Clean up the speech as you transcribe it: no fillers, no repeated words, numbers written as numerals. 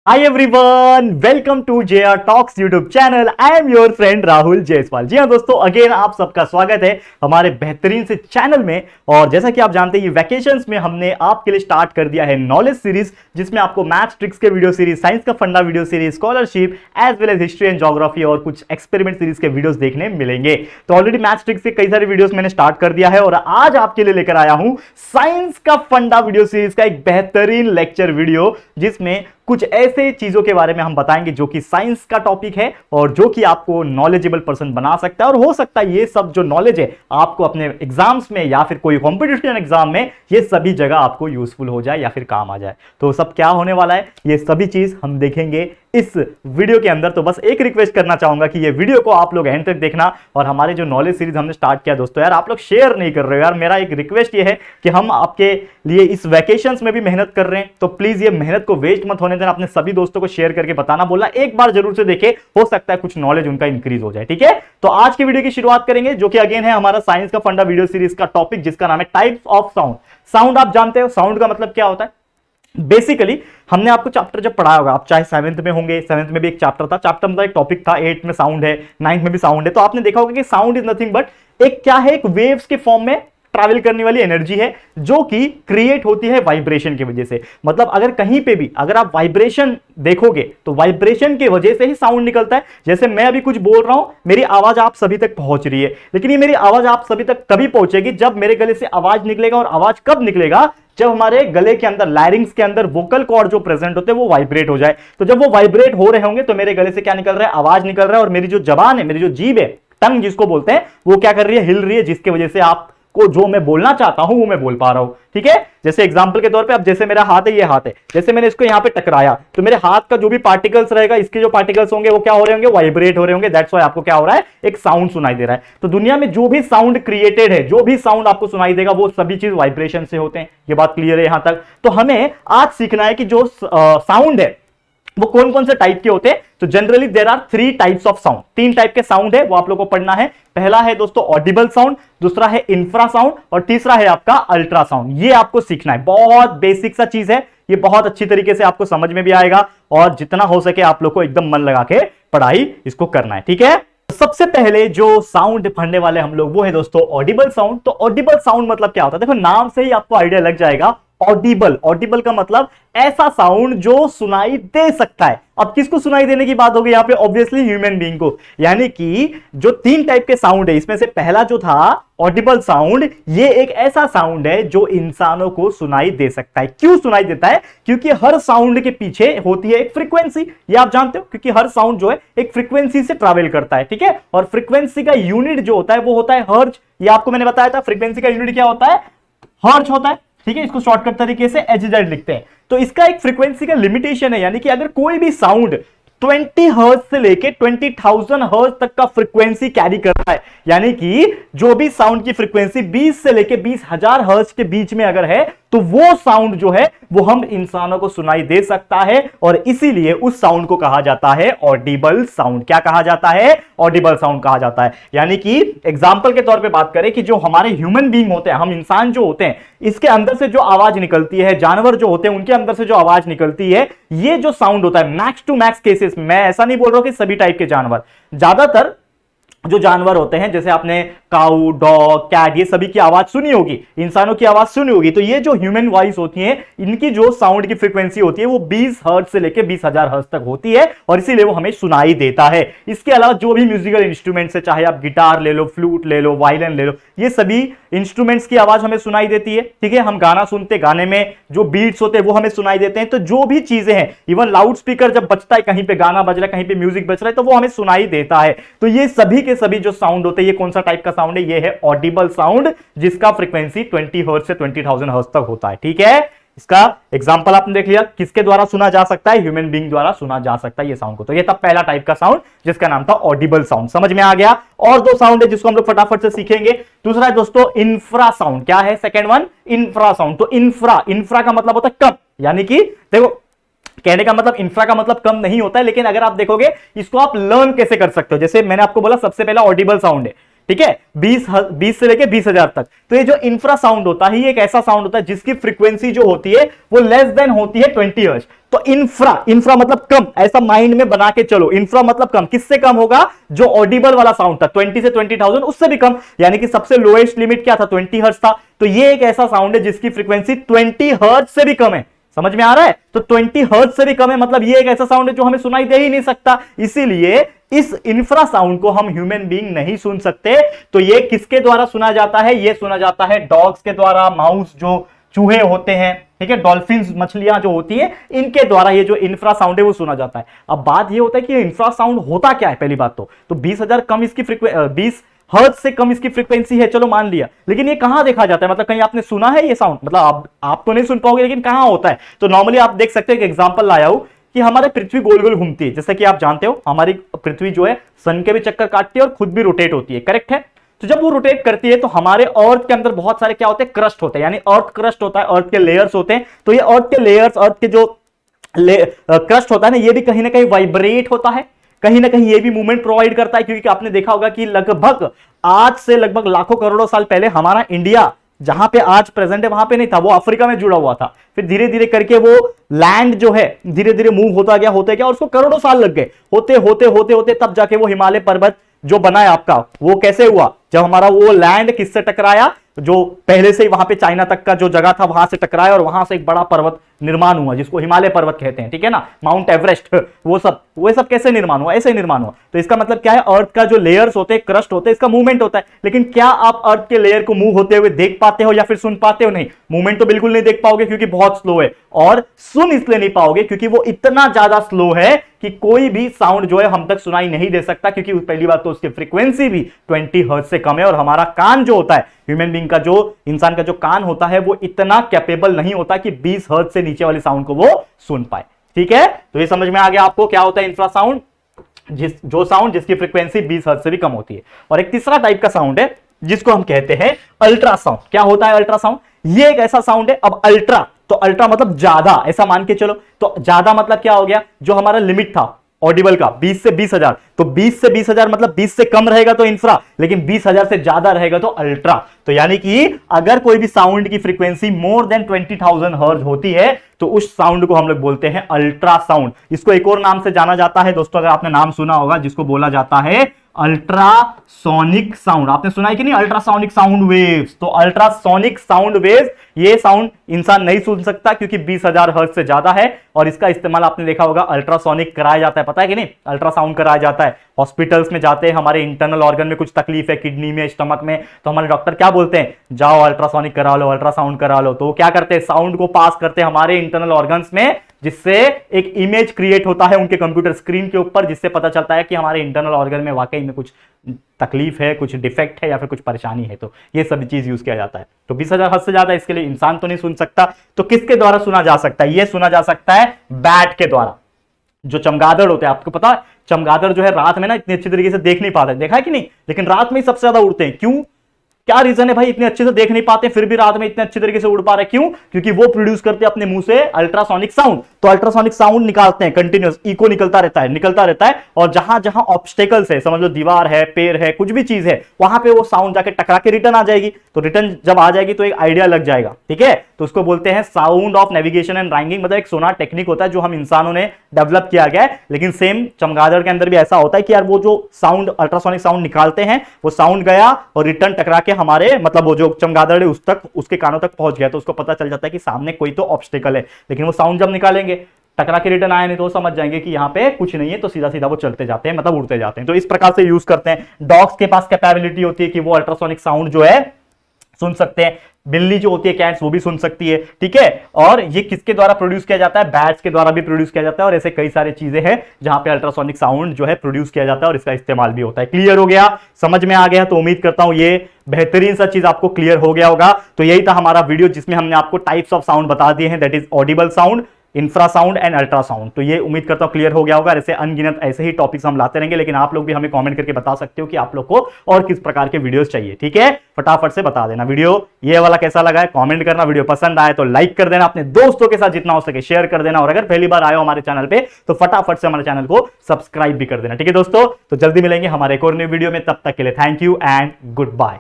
Hi everyone, welcome to JR Talks YouTube channel. I am your friend Rahul Jaiswal. जी हाँ दोस्तों, again आप सबका स्वागत है हमारे बेहतरीन से चैनल में। और जैसा कि आप जानते हैं, ये वैकेशंस में हमने आपके लिए स्टार्ट कर दिया है नॉलेज सीरीज, जिसमें आपको मैथ्स ट्रिक्स के वीडियो सीरीज, साइंस का फंडा video series, scholarship as well as history and geography और कुछ एक्सपेरिमेंट सीरीज के वीडियोस देखने मिलेंगे। तो ऑलरेडी मैथ्स ट्रिक्स के कई सारे वीडियोस मैंने स्टार्ट कर दिया है और आज आपके लिए लेकर आया हूं साइंस का फंडा वीडियो सीरीज का एक बेहतरीन लेक्चर वीडियो, जिसमें कुछ ऐसे चीजों के बारे में हम बताएंगे जो कि साइंस का टॉपिक है और जो कि आपको नॉलेजेबल पर्सन बना सकता है। और हो सकता है ये सब जो नॉलेज है आपको अपने एग्जाम्स में या फिर कोई कॉम्पिटिशन एग्जाम में ये सभी जगह आपको यूजफुल हो जाए या फिर काम आ जाए। तो सब क्या होने वाला है, ये सभी चीज हम देखेंगे इस वीडियो के अंदर। तो बस एक रिक्वेस्ट करना चाहूंगा कि ये वीडियो को आप लोग एंड तक देखना। और हमारे जो नॉलेज सीरीज हमने स्टार्ट किया दोस्तों, यार आप लोग शेयर नहीं कर रहे हो यार। मेरा एक रिक्वेस्ट ये है कि हम आपके लिए इस वैकेशंस में भी मेहनत कर रहे हैं, तो प्लीज ये मेहनत को वेस्ट मत होने देना। अपने सभी दोस्तों को शेयर करके बताना, बोलना एक बार जरूर से देखे, हो सकता है कुछ नॉलेज उनका इंक्रीज हो जाए। ठीक है, तो आज की वीडियो की शुरुआत करेंगे, जो कि अगेन है हमारा साइंस का फंडा वीडियो सीरीज का टॉपिक, जिसका नाम है टाइप्स ऑफ साउंड। साउंड आप जानते हो, साउंड का मतलब क्या होता है। बेसिकली हमने आपको चैप्टर जब पढ़ाया होगा, आप चाहे 7th में होंगे, 7th में भी एक चैप्टर था, चैप्टर मतलब एक टॉपिक था, 8th में साउंड है, 9th में भी साउंड है। तो आपने देखा होगा कि साउंड इज नथिंग बट एक क्या है, एक वेव्स के फॉर्म में ट्रैवल करने वाली एनर्जी है, जो कि क्रिएट होती है वाइब्रेशन की वजह से। मतलब अगर कहीं पे भी अगर आप वाइब्रेशन देखोगे तो वाइब्रेशन की वजह से ही साउंड निकलता है। जैसे मैं अभी कुछ बोल रहा हूं, मेरी आवाज आप सभी तक पहुंच रही है, लेकिन ये मेरी आवाज आप सभी तक तभी पहुंचेगी जब मेरे गले से आवाज निकलेगा। और आवाज कब निकलेगा, जब हमारे गले के अंदर, लैरिंग्स के अंदर वोकल कॉर्ड जो प्रेजेंट होते हैं वो वाइब्रेट हो जाए। तो जब वो वाइब्रेट हो रहे होंगे तो मेरे गले से क्या निकल रहा है, आवाज निकल रहा है। और मेरी जो जबान है, मेरी जो जीभ है, टंग जिसको बोलते हैं, वो क्या कर रही है, हिल रही है, जिसकी वजह से आप को जो मैं बोलना चाहता हूं वो मैं बोल पा रहा हूं। ठीक है, जैसे एग्जांपल के तौर पे, अब जैसे मेरा हाथ है, ये हाथ है, जैसे मैंने इसको यहां पे टकराया, तो मेरे हाथ का जो भी पार्टिकल्स रहेगा, इसके जो पार्टिकल्स होंगे वो क्या हो रहे होंगे, वाइब्रेट हो रहे होंगे। दैट्स व्हाई आपको क्या हो रहा है, एक साउंड सुनाई दे रहा है। तो दुनिया में जो भी साउंड क्रिएटेड है, जो भी साउंड आपको सुनाई देगा, वो सभी चीज वाइब्रेशन से होते हैं। ये बात क्लियर है यहां तक। तो हमें आज सीखना है कि जो साउंड है वो कौन कौन से टाइप के होते हैं। तो generally there are 3 types of sound, 3 type के साउंड है, वो आप लोगों को पढ़ना है। पहला है दोस्तों ऑडिबल साउंड, दूसरा है इंफ्रासाउंड और तीसरा है आपका अल्ट्रासाउंड। ये आपको सीखना है, बहुत बेसिक सा चीज है, ये बहुत अच्छी तरीके से आपको समझ में भी आएगा और जितना हो सके आप लोग को एकदम मन लगा के पढ़ाई इसको करना है। ठीक है, सबसे पहले जो साउंड पढ़ने वाले हम लोग, वो है दोस्तों ऑडिबल साउंड। तो ऑडिबल साउंड मतलब क्या होता है, देखो नाम से ही आपको आइडिया लग जाएगा। ऑडिबल, ऑडिबल का मतलब ऐसा साउंड जो सुनाई दे सकता है। अब किसको सुनाई देने की बात होगी यहां पे, ऑब्वियसली ह्यूमन बीइंग को। यानी कि जो 3 टाइप के साउंड है, इसमें से पहला जो था ऑडिबल साउंड, ये एक ऐसा साउंड है जो इंसानों को सुनाई दे सकता है। क्यों सुनाई देता है, क्योंकि हर साउंड के पीछे होती है एक फ्रीक्वेंसी। ये आप जानते हो, क्योंकि हर साउंड जो है एक फ्रीक्वेंसी से ट्रैवल करता है। ठीक है, और फ्रीक्वेंसी का यूनिट जो होता है वो होता है हर्ट्ज। ये आपको मैंने बताया था, फ्रीक्वेंसी का यूनिट क्या होता है, हर्ट्ज होता है। ठीक है, इसको शॉर्टकट तरीके से एचजेड लिखते हैं। तो इसका एक फ्रीक्वेंसी का लिमिटेशन है, यानी कि अगर कोई भी साउंड 20 हर्ट्ज से लेके 20,000 हर्ट्ज तक का फ्रीक्वेंसी कैरी कर रहा है, यानी कि जो भी साउंड की फ्रीक्वेंसी 20 से लेके 20,000 हर्ट्ज के बीच में अगर है, तो वो साउंड जो है वो हम इंसानों को सुनाई दे सकता है। और इसीलिए उस साउंड को कहा जाता है ऑडिबल साउंड। क्या कहा जाता है, ऑडिबल साउंड कहा जाता है। यानी कि एग्जांपल के तौर पे बात करें कि जो हमारे ह्यूमन बीइंग होते हैं, हम इंसान जो होते हैं, इसके अंदर से जो आवाज निकलती है, जानवर जो होते हैं उनके अंदर से जो आवाज निकलती है, ये जो साउंड होता है, मैक्स टू मैक्स केसेस, मैं ऐसा नहीं बोल रहा हूं कि सभी टाइप के जानवर, ज्यादातर जो जानवर होते हैं, जैसे आपने काऊ, डॉग, कैट, ये सभी की आवाज सुनी होगी, इंसानों की आवाज सुनी होगी, तो ये जो ह्यूमन वॉइस होती है, इनकी जो साउंड की फ्रीक्वेंसी होती है वो 20 हर्ट्ज से लेकर 20,000 हर्ट्ज तक होती है और इसीलिए वो हमें सुनाई देता है। इसके अलावा जो भी म्यूजिकल इंस्ट्रूमेंट्स है, चाहे आप गिटार ले लो, फ्लूट ले लो, वायलिन ले लो, ये सभी इंस्ट्रूमेंट्स की आवाज हमें सुनाई देती है। ठीक है, हम गाना सुनते, गाने में जो बीट्स होते हैं वो हमें सुनाई देते हैं। तो जो भी चीजें हैं, इवन लाउड स्पीकर जब बजता है, कहीं पे गाना बज रहा है, कहीं पे म्यूजिक बज रहा है, तो वो हमें सुनाई देता है। तो ये सभी के सभी जो साउंड होते हैं, ये कौन सा टाइप का साउंड है, ये है ऑडिबल साउंड, जिसका फ्रीक्वेंसी 20 हर्ट्ज से 20,000 हर्ट्ज तक होता है। ठीक है, इसका एग्जांपल आपने देख लिया, किसके द्वारा सुना जा सकता है, ह्यूमन बीइंग द्वारा सुना जा सकता है ये साउंड को। तो ये था पहला टाइप का साउंड, जिसका नाम था ऑडिबल साउंड। समझ में आ गया। और 2 साउंड है जिसको हम लोग फटाफट से सीखेंगे। दूसरा है दोस्तों इंफ्रा साउंड। क्या है सेकंड वन, इंफ्रा साउंड। तो इंफ्रा का मतलब होता है कम, यानी कि देखो कहने का मतलब इंफ्रा का मतलब कम नहीं होता है, लेकिन अगर आप देखोगे इसको आप लर्न कैसे कर सकते हो। जैसे मैंने आपको बोला सबसे पहला ऑडिबल साउंड है, ठीक है, 20 से लेके 20,000 तक। तो ये जो इंफ्रासाउंड होता है, ये एक ऐसा साउंड होता है जिसकी फ्रीक्वेंसी जो होती है वो लेस देन होती है 20 हर्ट्ज। तो इंफ्रा मतलब कम, ऐसा माइंड में बना के चलो, इंफ्रा मतलब कम। किससे कम होगा? जो ऑडिबल वाला साउंड था 20 से 20,000 उससे भी कम, यानी कि सबसे लोएस्ट लिमिट क्या था? 20 हर्ट्ज था। तो ये एक ऐसा साउंड है जिसकी फ्रीक्वेंसी 20 हर्ट्ज से भी कम है। समझ में आ रहा है? तो 20 हर्ट्ज से भी कम है, मतलब ये एक ऐसा साउंड है जो हमें सुनाई दे ही नहीं सकता। इसीलिए इस इंफ्रा साउंड को हम ह्यूमन बीइंग नहीं सुन सकते। तो ये किसके द्वारा सुना जाता है? ये सुना जाता है डॉग्स के द्वारा, माउस जो चूहे होते हैं, ठीक है, डॉल्फिन्स मछलियां जो होती हैं, इनके द्वारा ये जो इंफ्रा साउंड है वो सुना जाता है। अब बात ये होता है कि इंफ्रा साउंड होता क्या है? पहली बात तो 20,000 कम इसकी 20 हर्ट्ज से कम इसकी फ्रीक्वेंसी है, चलो मान लिया। लेकिन ये कहां देखा जाता है? मतलब कहीं आपने सुना है ये साउंड? मतलब आप तो नहीं सुन पाओगे, लेकिन कहां होता है? तो नॉर्मली आप देख सकते हो, एक एग्जांपल लाया हूं कि हमारे पृथ्वी गोल गोल घूमती है, जैसे कि आप जानते हो हमारी पृथ्वी जो है सन के भी चक्कर काटती है और खुद भी रोटेट होती है, करेक्ट है? तो जब वो रोटेट करती है तो हमारे अर्थ के अंदर बहुत सारे क्या होते हैं? क्रस्ट होते हैं, यानी अर्थ क्रस्ट होता है, अर्थ के लेयर्स होते हैं। तो ये अर्थ के लेयर्स, अर्थ के जो क्रस्ट होता है ना, ये भी कहीं ना कहीं वाइब्रेट होता है, कहीं ना कहीं ये भी मूवमेंट प्रोवाइड करता है। क्योंकि आपने देखा होगा कि लगभग आज से लगभग लाखों करोड़ों साल पहले हमारा इंडिया जहां पे आज प्रेजेंट है वहां पे नहीं था, वो अफ्रीका में जुड़ा हुआ था। फिर धीरे धीरे करके वो लैंड जो है धीरे धीरे मूव होता गया और उसको करोड़ों साल लग गए, होते होते होते होते तब जाके वो हिमालय पर्वत जो बना है आपका, वो कैसे हुआ? जब हमारा वो लैंड किससे टकराया? जो पहले से ही वहां पे चाइना तक का जो जगह था वहां से टकराया और वहां से एक बड़ा पर्वत निर्माण हुआ जिसको हिमालय पर्वत कहते हैं, ठीक है ना, माउंट एवरेस्ट। वो सब कैसे निर्माण हुआ? ऐसे निर्माण हुआ। तो इसका मतलब क्या है? अर्थ का जो लेयर्स होते हैं, क्रस्ट होते हैं, इसका मूवमेंट होता है। लेकिन क्या आप अर्थ के लेयर को मूव होते हुए देख पाते हो या फिर सुन पाते हो? नहीं, मूवमेंट तो बिल्कुल नहीं देख पाओगे क्योंकि बहुत स्लो है, और सुन इसलिए नहीं पाओगे क्योंकि वो इतना ज्यादा स्लो है कि कोई भी साउंड जो है हम तक सुनाई नहीं दे सकता। क्योंकि पहली बात तो उसकी फ्रीक्वेंसी भी 20 हर्ट्ज से कम है, और हमारा कान जो होता है, ह्यूमन बीइंग का जो इंसान का जो कान होता है, वो इतना कैपेबल नहीं होता कि 20 हर्ट्ज से नीचे वाली साउंड को वो सुन पाए। ठीक है, तो ये समझ में आ गया आपको क्या होता है इंफ्रासाउंड? जो साउंड जिसकी फ्रीक्वेंसी 20 हर्ट्ज से भी कम होती है। और एक तीसरा टाइप का साउंड है जिसको हम कहते हैं अल्ट्रासाउंड। क्या होता है अल्ट्रासाउंड? ये एक ऐसा साउंड है, अब अल्ट्रा, तो अल्ट्रा मतलब ज्यादा, ऐसा मान के चलो। तो ज्यादा मतलब क्या हो गया? जो हमारा लिमिट था ऑडिबल का 20 से 20,000, तो 20 से 20,000 मतलब 20 से कम रहेगा तो इंफ्रा, लेकिन 20,000 से ज्यादा रहेगा तो अल्ट्रा। तो यानी कि अगर कोई भी साउंड की फ्रीक्वेंसी मोर देन 20,000 हर्ट्ज होती है तो उस साउंड को हम लोग बोलते हैं अल्ट्रासाउंड। इसको एक और नाम से जाना जाता है दोस्तों, अगर आपने नाम सुना होगा, जिसको बोला जाता है अल्ट्रासोनिक साउंड। आपने सुना है कि नहीं? Ultrasonic sound waves. तो अल्ट्रासोनिक साउंड वेव्स, ये साउंड इंसान नहीं सुन सकता क्योंकि 20,000 हर्ट्ज से ज्यादा है, और इसका इस्तेमाल आपने देखा होगा अल्ट्रासोनिक कराया जाता है, पता है कि नहीं? अल्ट्रासाउंड कराया जाता है, हॉस्पिटल्स में जाते हैं, हमारे इंटरनल ऑर्गन में कुछ तकलीफ है, किडनी में, स्टमक में, तो हमारे डॉक्टर क्या बोलते हैं? जाओ अल्ट्रासोनिक करा लो, अल्ट्रासाउंड करा लो। तो क्या करते हैं? साउंड को पास करते हैं हमारे इंटरनल ऑर्गन्स में, जिससे एक इमेज क्रिएट होता है उनके कंप्यूटर स्क्रीन के ऊपर, जिससे पता चलता है कि हमारे इंटरनल ऑर्गन में वाकई में कुछ तकलीफ है, कुछ डिफेक्ट है या फिर कुछ परेशानी है। तो ये सभी चीज यूज किया जाता है। तो 20,000 हद से ज्यादा इसके लिए इंसान तो नहीं सुन सकता। तो किसके द्वारा सुना जा सकता है? ये सुना जा सकता है बैट के द्वारा। जो चमगादड़ होते हैं, आपको पता है चमगादड़ जो है रात में ना इतनी अच्छी तरीके से देख नहीं पाते, देखा है कि नहीं? लेकिन रात में ही सबसे ज्यादा उड़ते हैं। क्यों? क्या रीजन है भाई? इतने अच्छे से देख नहीं पाते फिर भी रात में इतने अच्छे तरीके से उड़ पा रहे? क्यों? क्योंकि वो प्रोड्यूस करते हैं अपने मुंह से अल्ट्रासोनिक साउंड। तो अल्ट्रासोनिक साउंड निकालते हैं, कंटिन्यूअस इको निकलता रहता है, और जहां जहां ऑब्स्टेकल्स है, समझ लो दीवार है, पेड़ है, कुछ भी चीज है, वहां पे वो साउंड जाके टकरा के रिटर्न आ जाएगी। तो रिटर्न जब आ जाएगी तो एक आइडिया लग जाएगा, ठीक है? तो उसको बोलते हैं sound of navigation and ragging, मतलब एक सोनार टेक्निक होता है जो हम इंसानों ने डेवलप किया गया है। लेकिन सेम चमगादड़ के अंदर भी ऐसा होता है कि यार वो जो साउंड अल्ट्रासोनिक साउंड निकालते हैं, वो साउंड गया और रिटर्न टकरा के हमारे, मतलब जो चमगादड़ है उस तक, उसके कानों तक पहुंच गया, तो उसको पता चल जाता है कि सामने कोई तो ऑब्स्टेकल है। लेकिन वो साउंड जब निकालेंगे, टकरा के रिटर्न आए नहीं, तो समझ जाएंगे कि यहाँ पे कुछ नहीं है, तो सीधा सीधा वो चलते जाते हैं, मतलब उड़ते जाते हैं। तो इस प्रकार से यूज करते हैं। डॉग्स के पास कैपेबिलिटी होती है कि वो अल्ट्रासोनिक साउंड जो है सुन सकते हैं। बिल्ली जो होती है, कैट्स, वो भी सुन सकती है, ठीक है? और ये किसके द्वारा प्रोड्यूस किया जाता है? बैट्स के द्वारा भी प्रोड्यूस किया जाता है। और ऐसे कई सारे चीजें हैं जहां पे अल्ट्रासोनिक साउंड जो है प्रोड्यूस किया जाता है और इसका इस्तेमाल भी होता है। क्लियर हो गया? समझ में आ गया? तो उम्मीद करता हूं ये बेहतरीन सा चीज आपको क्लियर हो गया होगा। तो यही था हमारा वीडियो जिसमें हमने आपको टाइप्स ऑफ साउंड बता दिए हैं, that is Audible sound, infrasound and ultrasound. तो ये उम्मीद करता हूं क्लियर हो गया होगा। ऐसे अनगिनत ऐसे ही टॉपिक्स हम लाते रहेंगे, लेकिन आप लोग भी हमें कमेंट करके बता सकते हो कि आप लोग को और किस प्रकार के वीडियोस चाहिए। ठीक है, फटाफट से बता देना वीडियो ये वाला कैसा लगा है, कमेंट करना। वीडियो पसंद आए तो लाइक कर देना, अपने दोस्तों के साथ जितना हो सके शेयर कर देना, और अगर पहली बार आए हो हमारे चैनल पे तो फटाफट से हमारे चैनल को सब्सक्राइब भी कर देना। ठीक है दोस्तों, तो जल्दी मिलेंगे हमारे एक और नई वीडियो में, तब तक के लिए thank you and good bye.